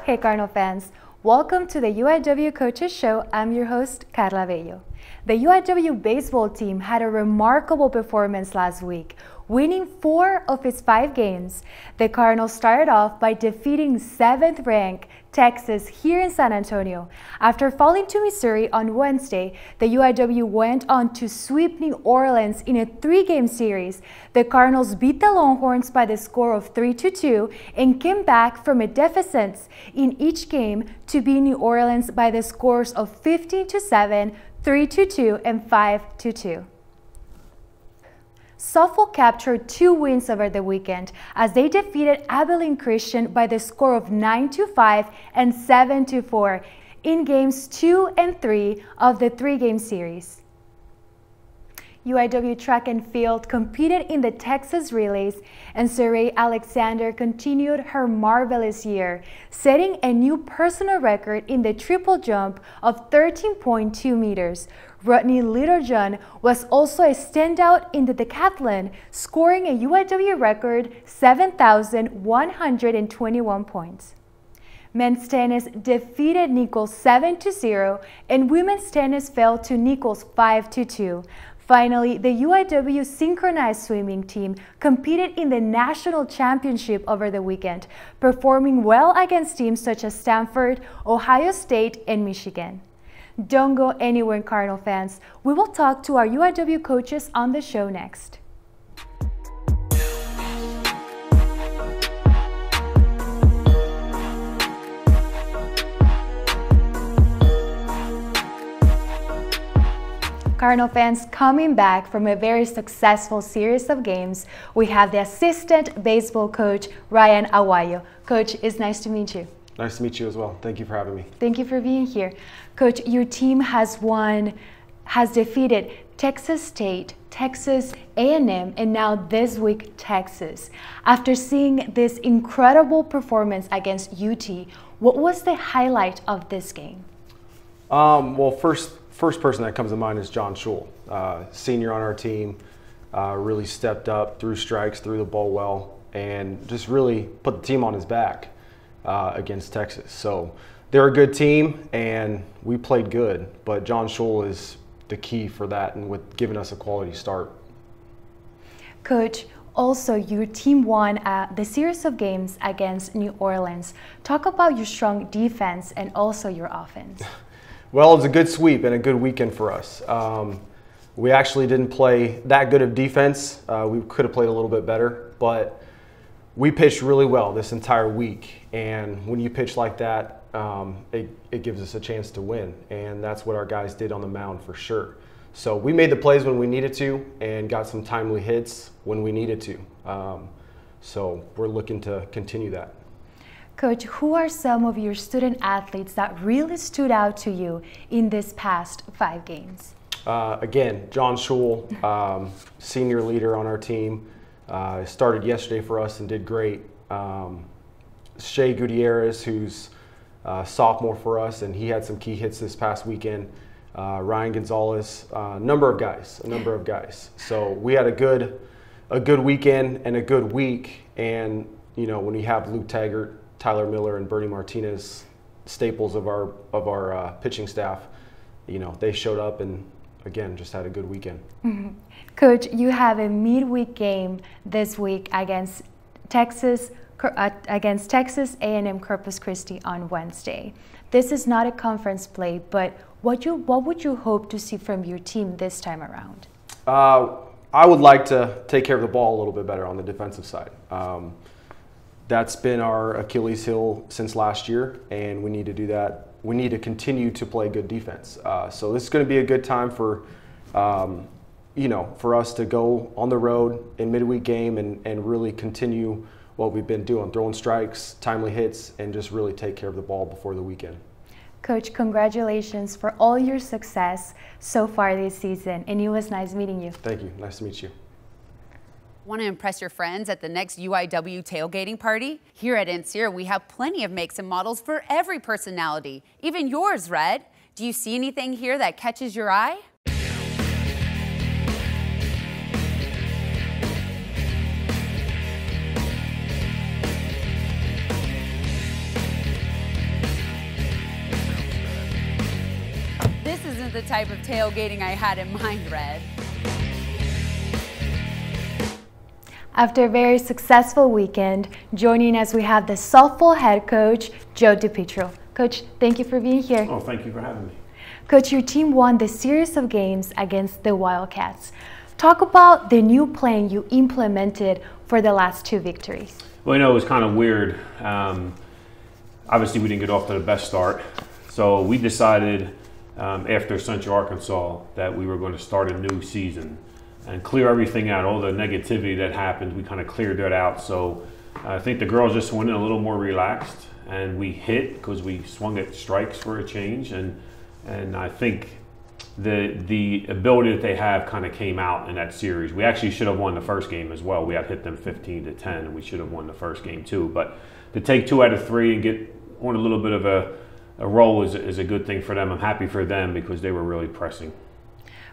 Hey Cardinal fans, welcome to the Uiw Coaches Show. I'm your host, Karla Bello. The Uiw baseball team had a remarkable performance last week, winning 4 of its 5 games. The Cardinals started off by defeating 7th-ranked Texas here in San Antonio. After falling to Missouri on Wednesday, the Uiw went on to sweep New Orleans in a 3-game series. The Cardinals beat the Longhorns by the score of 3-2 and came back from a deficit in each game to beat New Orleans by the scores of 15-7, 3-2, and 5-2. Suffolk captured 2 wins over the weekend as they defeated Abilene Christian by the score of 9-5 and 7-4 in games 2 and 3 of the 3-game series. Uiw track and field competed in the Texas relays, and Sarai Alexander continued her marvelous year, setting a new personal record in the triple jump of 13.2 meters. Rodney Littlejohn was also a standout in the decathlon, scoring a Uiw record 7,121 points. Men's tennis defeated Nichols 7-0, and women's tennis fell to Nichols 5-2. Finally, the Uiw synchronized swimming team competed in the national championship over the weekend, performing well against teams such as Stanford, Ohio State, and Michigan. Don't go anywhere, Cardinal fans. We will talk to our Uiw coaches on the show next. Cardinal fans, coming back from a very successful series of games, we have the assistant baseball coach, Ryan Aguayo. Coach, it's nice to meet you. Nice to meet you as well. Thank you for having me. Thank you for being here. Coach, your team has defeated Texas State, Texas A&M, and now this week, Texas. After seeing this incredible performance against UT, what was the highlight of this game? Well, first person that comes to mind is John Schul, senior on our team, really stepped up, threw strikes, threw the ball well, and just really put the team on his back against Texas. So they're a good team, and we played good, but John Schul is the key for that and with giving us a quality start. Coach, also your team won the series of games against New Orleans. Talk about your strong defense and also your offense. Well, it was a good sweep and a good weekend for us. We actually didn't play that good of defense. We could have played a little bit better, but we pitched really well this entire week. And when you pitch like that, it gives us a chance to win. And that's what our guys did on the mound for sure. So we made the plays when we needed to and got some timely hits when we needed to. So we're looking to continue that. Coach, who are some of your student athletes that really stood out to you in this past 5 games? Again, John Schul, senior leader on our team, started yesterday for us and did great. Shea Gutierrez, who's a sophomore for us, and he had some key hits this past weekend. Ryan Gonzalez, a number of guys. So we had a good weekend and a good week. And you know, when you have Luke Taggart, Tyler Miller, and Bernie Martinez, staples of our pitching staff, you know, they showed up and again just had a good weekend. Mm-hmm. Coach, you have a midweek game this week against Texas A&M Corpus Christi on Wednesday. This is not a conference play, but what would you hope to see from your team this time around? I would like to take care of the ball a little bit better on the defensive side. That's been our Achilles heel since last year, and we need to do that. We need to continue to play good defense. So this is going to be a good time for, you know, for us to go on the road in midweek game and really continue what we've been doing, throwing strikes, timely hits, and just really take care of the ball before the weekend. Coach, congratulations for all your success so far this season, and it was nice meeting you. Thank you. Nice to meet you. Want to impress your friends at the next UIW tailgating party? Here at NCR, we have plenty of makes and models for every personality, even yours, Red. Do you see anything here that catches your eye? wasn't the type of tailgating I had in mind, Red. After a very successful weekend, joining us we have the softball head coach, Joe DiPietro. Coach, thank you for being here. Oh, thank you for having me. Coach, your team won the series of games against the Wildcats. Talk about the new plan you implemented for the last 2 victories. Well, it was kind of weird. Obviously, we didn't get off to the best start. So we decided after Central Arkansas that we were going to start a new season and clear everything out. All the negativity that happened, we kind of cleared that out. So I think the girls just went in a little more relaxed, and we hit because we swung at strikes for a change. And I think the ability that they have kind of came out in that series. We actually should have won the first game as well. We had hit them 15-10, and we should have won the first game too. But to take 2 out of 3 and get on a little bit of a roll is a good thing for them. I'm happy for them because they were really pressing.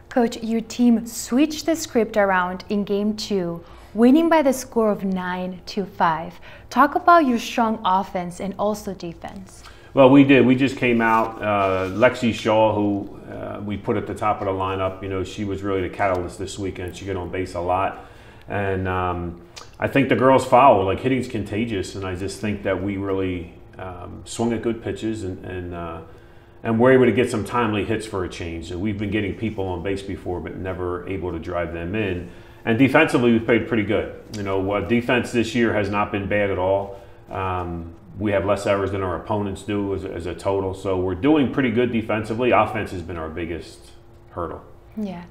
Coach, your team switched the script around in Game 2, winning by the score of 9-5. Talk about your strong offense and also defense. Well, we did. We just came out. Lexi Shaw, who we put at the top of the lineup, she was really the catalyst this weekend. She got on base a lot. And I think the girls foul. Like, hitting's contagious, and I just think that we really swung at good pitches and we're able to get some timely hits for a change. So we've been getting people on base before, but never able to drive them in. And defensively, we've played pretty good. Defense this year has not been bad at all. We have less errors than our opponents do as a total. So we're doing pretty good defensively. Offense has been our biggest hurdle. Yeah.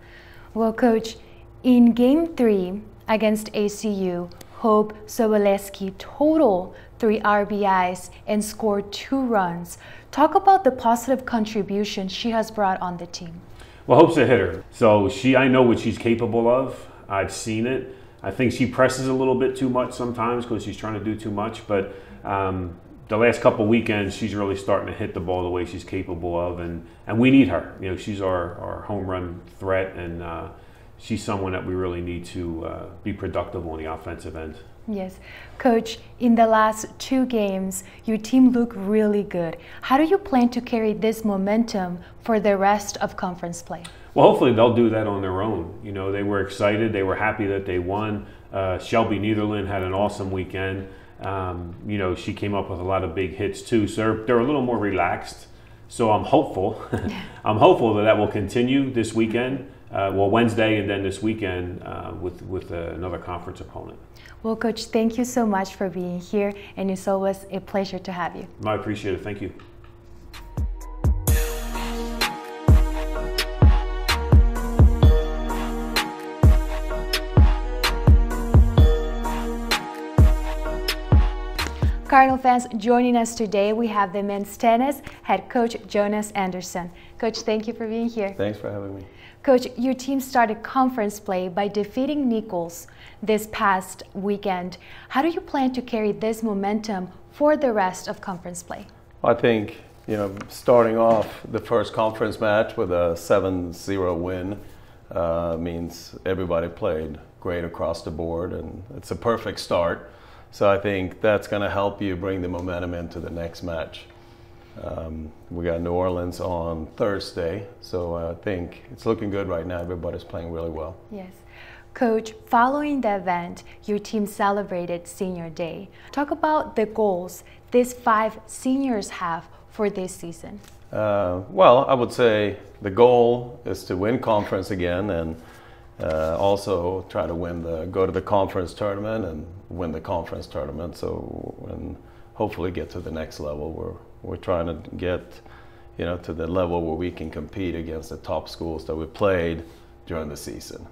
Well, Coach, in Game 3 against ACU, Hope Soboleski total 3 RBIs and scored 2 runs. Talk about the positive contribution she has brought on the team. Well, Hope's a hitter. So I know what she's capable of. I've seen it. I think she presses a little bit too much sometimes because she's trying to do too much. But the last couple weekends, she's really starting to hit the ball the way she's capable of. And we need her. She's our home run threat. And she's someone that we really need to be productive on the offensive end. Yes. Coach, in the last 2 games, your team looked really good. How do you plan to carry this momentum for the rest of conference play? Well, hopefully they'll do that on their own. They were excited. They were happy that they won. Shelby Netherland had an awesome weekend. She came up with a lot of big hits too. So they're a little more relaxed. So I'm hopeful. I'm hopeful that will continue this weekend. Wednesday and then this weekend with another conference opponent. Well, Coach, thank you so much for being here, and it's always a pleasure to have you. I appreciate it. Thank you. Cardinal fans, joining us today, we have the men's tennis head coach, Jonas Andersson. Coach, thank you for being here. Thanks for having me. Coach, your team started conference play by defeating Nichols this past weekend. How do you plan to carry this momentum for the rest of conference play? I think, starting off the first conference match with a 7-0 win means everybody played great across the board, and it's a perfect start. So I think that's going to help you bring the momentum into the next match. We got New Orleans on Thursday, so I think it's looking good right now. Everybody's playing really well. Yes. Coach, following the event, your team celebrated Senior Day. Talk about the goals these 5 seniors have for this season. Well, I would say the goal is to win conference again, and also try to go to the conference tournament and win the conference tournament. And hopefully get to the next level. We're trying to get, to the level where we can compete against the top schools that we played during the season.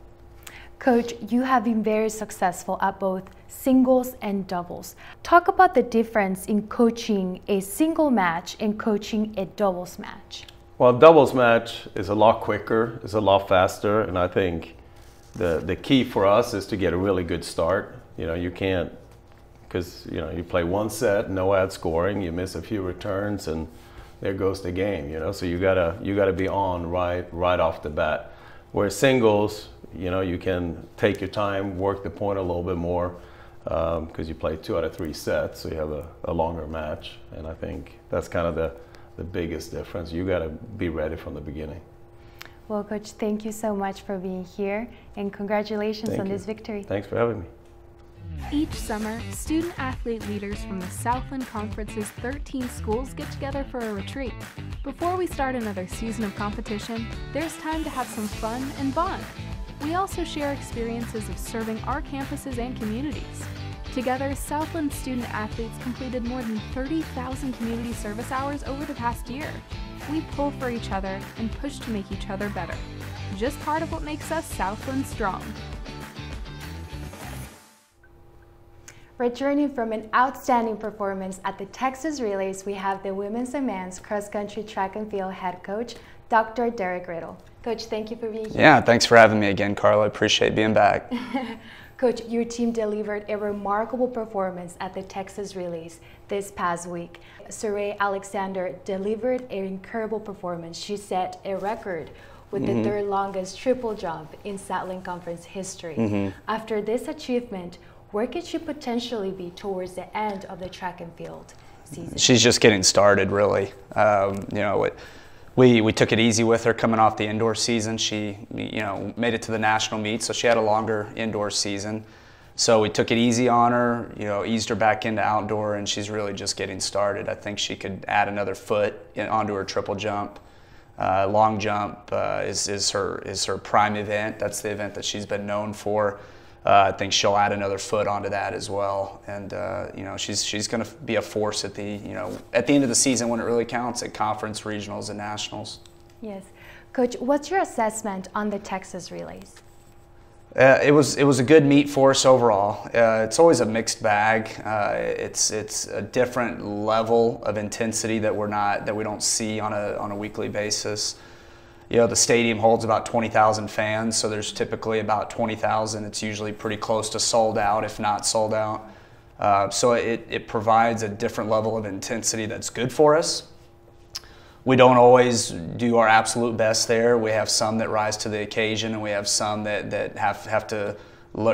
Coach, you have been very successful at both singles and doubles. Talk about the difference in coaching a single match and coaching a doubles match. Well, a doubles match is a lot quicker, it's a lot faster, and I think the key for us is to get a really good start. You can't, because you play one set, no ad scoring, you miss a few returns, and there goes the game. So you gotta be on right off the bat. Whereas singles, you can take your time, work the point a little bit more, because you play 2 out of 3 sets, so you have a longer match. And I think that's kind of the biggest difference. You got to be ready from the beginning. Well, Coach, thank you so much for being here, and congratulations on this victory. Thanks for having me. Each summer, student-athlete leaders from the Southland Conference's 13 schools get together for a retreat. Before we start another season of competition, there's time to have some fun and bond. We also share experiences of serving our campuses and communities. Together, Southland student-athletes completed more than 30,000 community service hours over the past year. We pull for each other and push to make each other better. Just part of what makes us Southland strong. Returning from an outstanding performance at the Texas Relays, we have the women's and men's cross-country track and field head coach, Dr. Derek Riedel. Coach, thank you for being here. Yeah, thanks for having me again, Karla. I appreciate being back. Coach, your team delivered a remarkable performance at the Texas Relays this past week. Saray Alexander delivered an incredible performance. She set a record with the third longest triple jump in Southland Conference history. After this achievement, where could she potentially be towards the end of the track and field season? She's just getting started, really. We took it easy with her coming off the indoor season. She, made it to the national meet, so she had a longer indoor season. So we took it easy on her, eased her back into outdoor, and she's really just getting started. I think she could add another foot onto her triple jump. Long jump is her prime event. That's the event that she's been known for. I think she'll add another foot onto that as well, and she's going to be a force at the end of the season when it really counts at conference, regionals, and nationals. Yes, Coach, what's your assessment on the Texas Relays? It was a good meet for us overall. It's always a mixed bag. It's a different level of intensity that we don't see on a weekly basis. The stadium holds about 20,000 fans, so there's typically about 20,000. It's usually pretty close to sold out, if not sold out. So it provides a different level of intensity that's good for us. We don't always do our absolute best there. We have some that rise to the occasion, and we have some that have to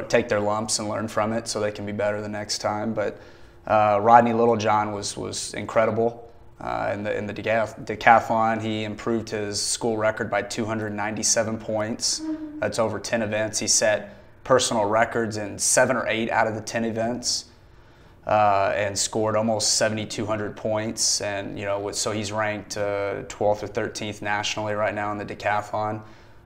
take their lumps and learn from it so they can be better the next time. But Rodney Littlejohn was incredible. In the decathlon, he improved his school record by 297 points. That's over 10 events. He set personal records in 7 or 8 out of the 10 events, and scored almost 7,200 points. And so he's ranked 12th or 13th nationally right now in the decathlon,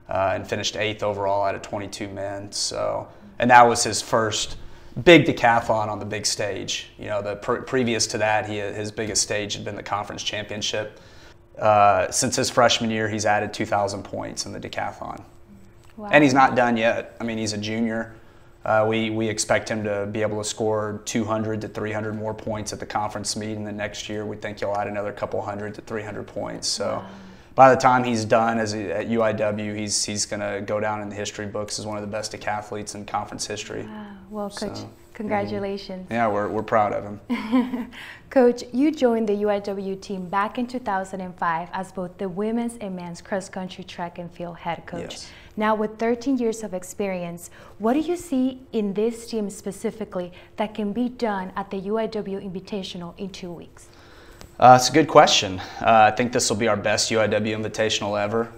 and finished 8th overall out of 22 men. So, and that was his first big decathlon on the big stage. Previous to that, his biggest stage had been the conference championship. Since his freshman year, he's added 2,000 points in the decathlon. Wow. And he's not done yet. I mean, he's a junior. We expect him to be able to score 200 to 300 more points at the conference meet, and then next year we think he'll add another couple hundred to 300 points. So. Wow. By the time he's done at UIW, he's going to go down in the history books as one of the best decathletes in conference history. Wow. Well, Coach, congratulations. Yeah, we're proud of him. Coach, you joined the UIW team back in 2005 as both the women's and men's cross-country track and field head coach. Yes. Now, with 13 years of experience, what do you see in this team specifically that can be done at the UIW Invitational in 2 weeks? It's a good question. I think this will be our best UIW Invitational ever.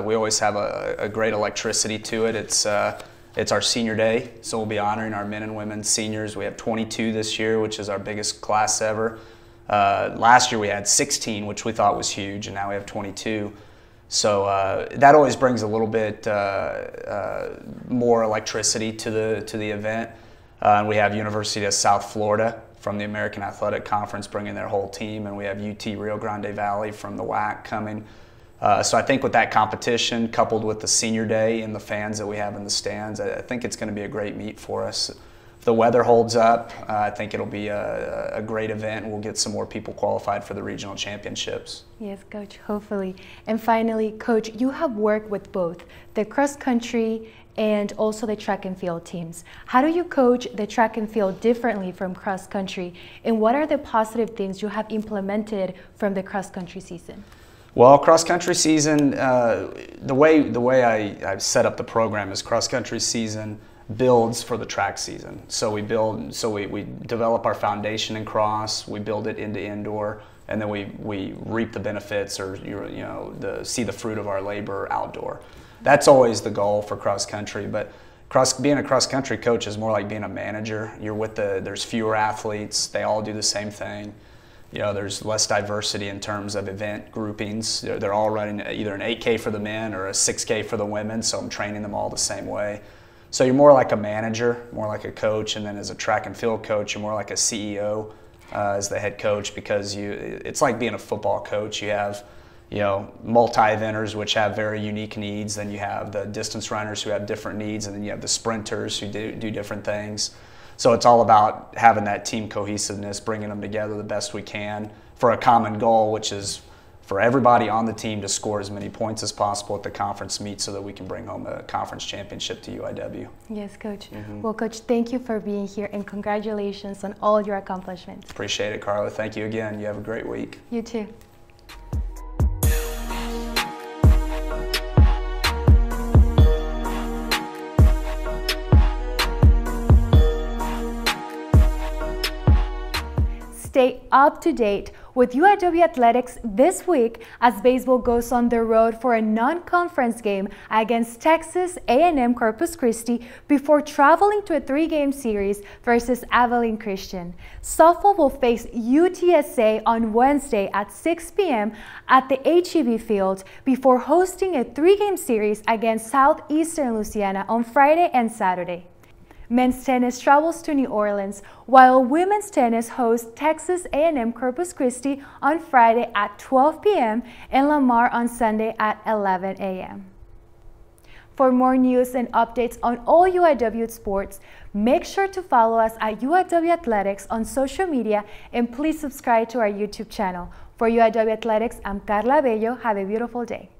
We always have a great electricity to it. It's our senior day, so we'll be honoring our men and women seniors. We have 22 this year, which is our biggest class ever. Last year we had 16, which we thought was huge, and now we have 22. So that always brings a little bit more electricity to the event. And we have University of South Florida from the American Athletic Conference bringing their whole team, and we have UT Rio Grande Valley from the WAC coming. So I think with that competition, coupled with the senior day and the fans that we have in the stands, I think it's going to be a great meet for us. If the weather holds up, I think it'll be a great event, and we'll get some more people qualified for the regional championships. Yes, Coach, hopefully. And finally, Coach, you have worked with both the cross-country and also the track and field teams. How do you coach the track and field differently from cross-country, and what are the positive things you have implemented from the cross-country season? Well, cross-country season, the way I've set up the program is cross-country season builds for the track season. So we develop our foundation in cross, we build it into indoor, and then we reap the benefits, or see the fruit of our labor outdoor. That's always the goal for cross country. But being a cross country coach is more like being a manager. You're with there's fewer athletes. They all do the same thing. There's less diversity in terms of event groupings. They're all running either an 8K for the men or a 6K for the women, so I'm training them all the same way. So you're more like a manager, more like a coach, and then as a track and field coach, you're more like a CEO as the head coach, because it's like being a football coach. You have multi-eventers which have very unique needs, then you have the distance runners who have different needs, and then you have the sprinters who do different things. So it's all about having that team cohesiveness, bringing them together the best we can for a common goal, which is for everybody on the team to score as many points as possible at the conference meet so that we can bring home a conference championship to UIW. Yes, Coach. Well, Coach, thank you for being here, and congratulations on all your accomplishments. Appreciate it, Karla. Thank you again. You have a great week. You too. Stay up to date with UIW athletics this week as baseball goes on the road for a non-conference game against Texas A&M Corpus Christi before traveling to a 3-game series versus Abilene Christian. Softball will face UTSA on Wednesday at 6 p.m. at the HEB field before hosting a 3-game series against Southeastern Louisiana on Friday and Saturday. Men's tennis travels to New Orleans, while women's tennis hosts Texas A&M Corpus Christi on Friday at 12 p.m. and Lamar on Sunday at 11 a.m. For more news and updates on all UIW sports, make sure to follow us at UIW Athletics on social media, and please subscribe to our YouTube channel. For UIW Athletics, I'm Karla Bello. Have a beautiful day.